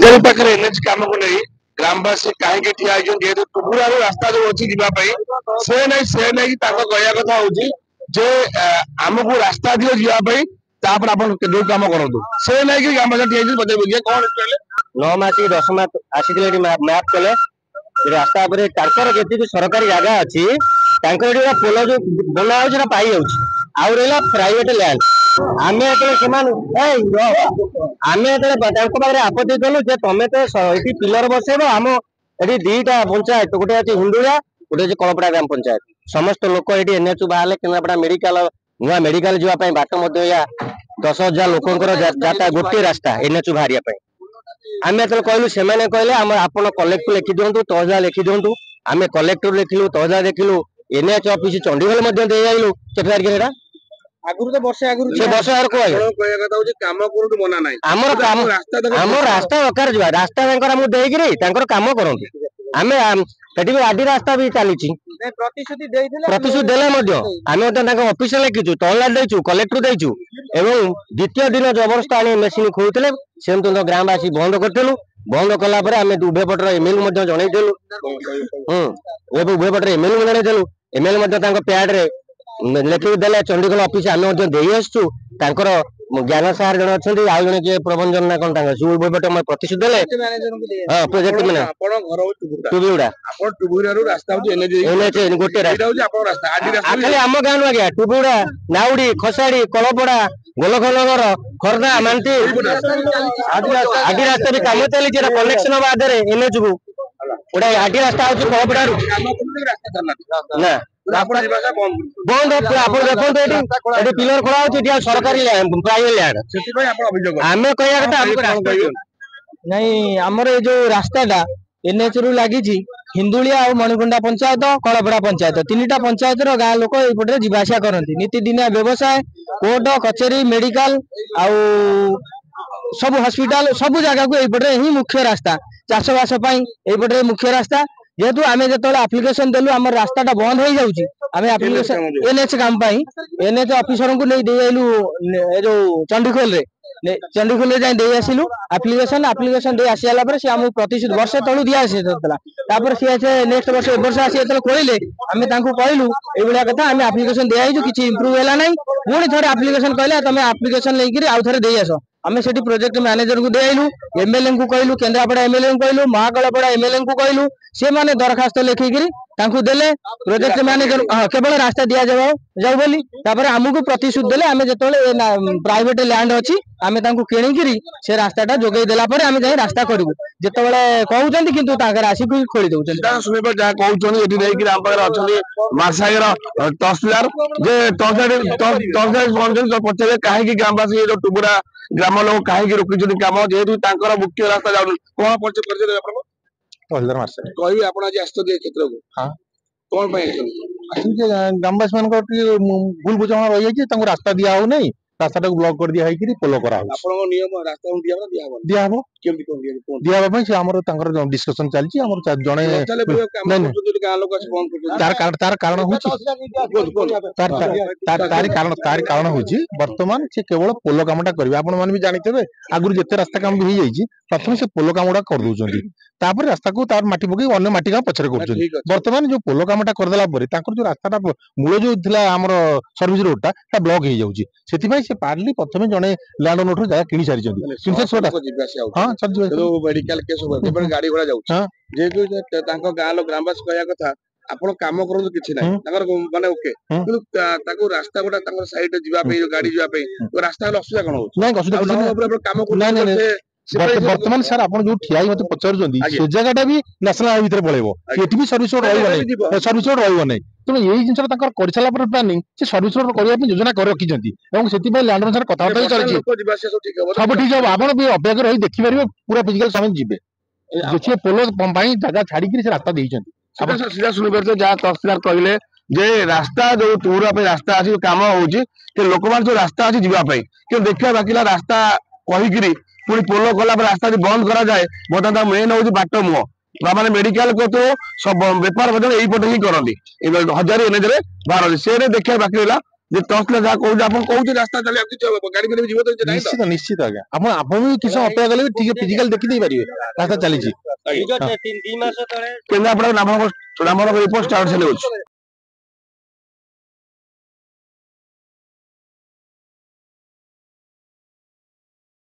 हजारी पाखे एनएच कम को नहीं ग्रामवासी कहीं ठिया जेहेतु टुबुरार रास्ता जो अच्छी जावाई से नहीं कहया कथा हूँ जे आमको रास्ता दियो जावाई आप जो कम करूँ से नहीं ग्रामवासी ठिया बताइए कौन 9 मास 10 मास आसी मैप कले रास्ता जी सरकारी जगह अच्छी पोल जो बना हो पाई आउ रहा प्राइवेट लैंड आमे आपत्ति कलु तुम तो ये पिलर बसैब आम ये दीटा पंचायत गोटे अच्छे हिंदुआ गोटे अच्छे कलपड़ा ग्राम पंचायत समस्त लोक ये एनएच बाहर केन्द्रापड़ा मेडिकल नुआ मेडिकल जावाई बाट 10,000 लोकंर जाता गोटे रास्ता एनएच बाहर आम कहलु से कहले आप कलेक्टर लिखि दिंतु तहसीलदार लिखि दिंतु आम कलेक्टर लिखिलु तहसीलदार देखिलु एनएच ऑफिस चंडीगढ़ दे आइलु केते तारिख रे आगुरु तो वर्षे आगुरु से वर्ष आर को कथा होची काम करू मना नाही हमर रास्ता दरकार जवा रास्ता तांकर हम देगिरी तांकर काम करंती आमे सेठी भी आडी रास्ता भी चली प्रतिश्रुति देले मध्य आमे त तांकर ऑफिस लेखिचु तहसीलदार देइचु कलेक्टर देइचु एवं द्वितीय दिन जबरदस्त आनी मेसिन खोउतले सेम तो ग्रामवासी बंद करतेलु बंद कला परे आमे उभय पटर एमएल मध्य जणैतेलु एबे उभय पटर एमएल जणैतेलु एमएल मध्य तांकर पैड रे लेखि देले चंडीगढ़ ऑफिस आमे मध्य देई आसछु तांकर ज्ञान सार जन अछंती आ जने के प्रबंधन ना कोन तांकर सुबह बट हम प्रतिशुद्ध देले हां प्रोजेक्ट मैनेजर आपण घर हो टुबुरा आपण टुबुरा रो रास्ता हो एनएच गोटे रास्ता हो आपण रास्ता आडी रास्ता खाली हम गान आ गया टुबुरा नाउडी खसाडी कलपड़ा गोलखनगर खरदा मानती आडी रास्ता भी काम चली जे कनेक्शन बादरे एनएच को ओडा आडी रास्ता हो कलपड़ा ना बंद बंद पिलर खोला हो सरकारी प्राइवेट लैंड आम कह नहीं आमर ये जो रास्ता एनएच रु लगी हिंदुलिया और मणिकुंडा पंचायत कलपड़ा पंचायत 3टा पंचायत गाँ लोक ये जीवासा करती नीतिदिनिया व्यवसाय कोर्ट कचेरी मेडिकल आउ सब हॉस्पिटल सब जगह को यपटे ही मुख्य रास्ता चाषबास यपटे मुख्य रास्ता जेहेतु आम जो आप्लिकेशन देलु आम रास्ता बंद हो जाऊँगी आम आप्लिकेशन एनएच काम एनएच ऑफिसर को नहीं दे आइलु जो चंडीखोल रे चंडीखोल जाए दे आसिलु आप्लिकेशन दे आसीला पर से हमहु प्रतिशत वर्ष तळु दिया आसीतला तापर से नेक्स्ट वर्ष वर्ष आसी एतले खोइले आमे तांको कहलु ए बलिया कथा आमे एप्लिकेशन दे आइजु किछि इंप्रूव हैला नै पुणी थरे एप्लिकेशन कहले तमे एप्लिकेशन लेकिरी आउ थरे दे आसो आमे सेठी प्रोजेक्ट मैनेजर को दे आइलु एमएलए को कहलु केन्द्रापड़ा एमएलए को कहलु महाकालपड़ा एमएलए को कहलु से माने दरखास्त लेखिकरी तांको देले प्रोजेक्ट मैनेजर केवल रास्ता दिया जाऊ बोली तापर हमकु प्रतिशुद्ध देले आमे जेतले प्राइवेट लैंड अछि आमे तांको किणिकिरी से रास्ताटा जोगै देला पर आमे जाई रास्ता करबु जेतबेले कहउचंती किंतु तांकर आसी को खोली दउचंती ता सुने पर जा कहउचंती एठी नै कि राम पाखर अछंती मारसागर तहसीलदार जे तहसीलदार पहुंचन तो पछे काहे कि ग्रामवासी जो टुबुरा ग्राम लोक काहे कि रोकिचंती काम जेहेतु तांकर मुख्य रास्ता जाउ कोन परिचय कर दे आपन तहसीलदार मारसागर कहि आपन आज आस्तो दे क्षेत्र को हां कोन पय ग्रामवासी मान भूल बुझामणा रही है रास्ता दिया हो नहीं रास्ता ब्लॉक कर दिया है पोल करा नियम रास्ता दिया हम दिया से आमर डिस्कशन चलती जड़े तार कारण हूँ बर्तमान से केवल पोल कामटा करेंगे आपण मैंने भी जानते आगुरी जिते रास्ता काम भी हो प्रथम से पोल काम गुड़ा कर दौरान रास्ता को तार माटी पकई अन्य माटी काम पचर कर बर्तमान जो पोल कामटा करदेला जो रास्ता मूल जो आमर सर्विस रोडटा ब्लॉक हो जाऊँगी से पार्ली प्रथम जड़े लैंड ओनर जगह किणी सारी मेडिकल केस गाड़ी घोड़ा जाऊँ जेहेतु गाँ लोक ग्रामवासी कहया कथा आपण काम करନ୍ତୁ କିଛି ନାହିଁ ତାଙ୍କର ମାନେ ଓକେ କିନ୍ତୁ ତାକୁ ରାସ୍ତା ଗୋଟା ତାଙ୍କର ସାଇड ଯିବା ପାଇଁ ଗାड़ी ଯିବା ପାଇଁ ତ ରାସ୍ତା ହେଲେ ଅସୁବିଧା କଣ ହଉଛି ନାଇଁ ଅସୁବିଧା काम बर्तमान सर आप जो ठिया मत पचारुଛନ୍ତି से जगहटा भी नेशनल हाईवे भीतर पळेबो एठी भी सर्विस रोड रहइबो नै तेणु यही जिनस कर सारा प्लानिंग से सर्विस रोड करने योजना कर रखी लैंड अनुसार कथा सब ठीक हम आप अपेक्षा रही देखिपारे पूरा फिजिकल समय जी देखिए पोल जगह छाड़ी से रास्ता देते सीधा शुणी पारे जहाँ तहसीलदार कहले जे रास्ता जो टूर रास्ता अच्छी काम हो लोक मान जो रास्ता अच्छी जीवाई कि देखा बाकी रास्ता कहीकि पुणी पोल कला रास्ता बंद करा जाए बर्तमान मेन हूँ बाट मुह मैंने मेडिकल को तो सब बेपार यहीपटे ही करती हजारी एनएच बाहर से देखा बाकी रहा ଯେ ତହସିଲ ଯାହା କହୁଛି ଆପଣ କହୁଛି ରାସ୍ତା ଚାଲିବା କିଛି ଗାଡି ଫାଡି ଯିବ ତ କିଛି ନାହିଁ ତ? ନିଶ୍ଚିତ ନିଶ୍ଚିତ ଆଜ୍ଞା ଆପଣ ବି କିଛି ସମୟ ଅପେକ୍ଷା କଲେ ବି ଟିକେ ଫିଜିକାଲ ଦେଖିଦେଇ ପାରିବେ ରାସ୍ତା ଚାଲିଛି। ଦି ମାସ ତଳେ କେନ୍ଦ୍ରାପଡ଼ା ନାମକ ରିପୋର୍ଟ ଷ୍ଟାର୍ଟ ହେଉଛି।